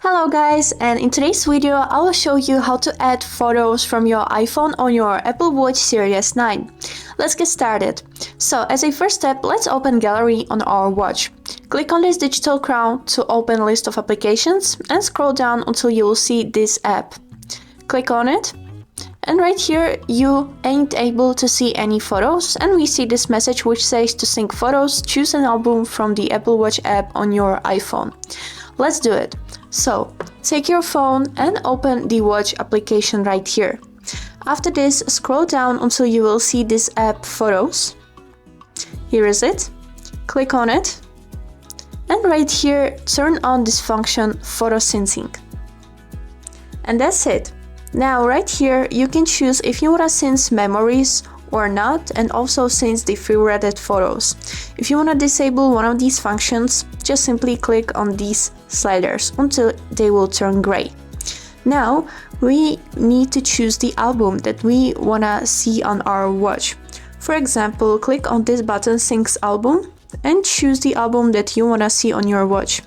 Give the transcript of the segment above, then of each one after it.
Hello guys, and in today's video I will show you how to add photos from your iPhone on your Apple Watch Series 9. Let's get started. So as a first step, let's open Gallery on our watch. Click on this digital crown to open list of applications and scroll down until you will see this app. Click on it. And right here you ain't able to see any photos, and we see this message which says to sync photos, choose an album from the Apple Watch app on your iPhone. Let's do it. So take your phone and open the watch application right here. After this, scroll down until you will see this app Photos. Here is it. Click on it. And right here, turn on this function Photo Syncing. And that's it. Now right here you can choose if you want to sync memories or not, and also sync the favorited photos. If you want to disable one of these functions, just simply click on these sliders until they will turn gray. Now we need to choose the album that we want to see on our watch. For example, click on this button Syncs Album and choose the album that you want to see on your watch.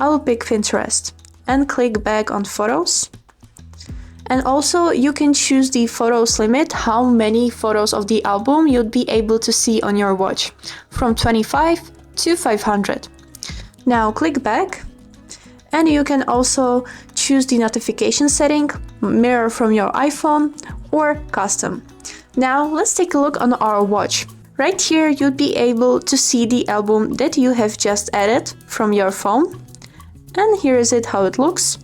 I will pick Pinterest and click back on Photos. And also you can choose the photos limit, how many photos of the album you'd be able to see on your watch, from 25 to 500. Now click back, and you can also choose the notification setting, mirror from your iPhone or custom. Now let's take a look on our watch. Right here you'd be able to see the album that you have just added from your phone. And here is it how it looks.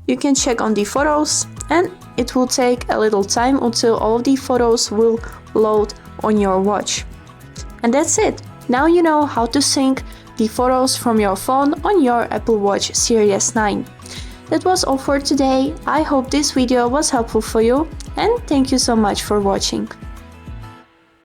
You can check on the photos, and it will take a little time until all of the photos will load on your watch. And that's it. Now you know how to sync the photos from your phone on your Apple Watch Series 9. That was all for today. I hope this video was helpful for you, and thank you so much for watching.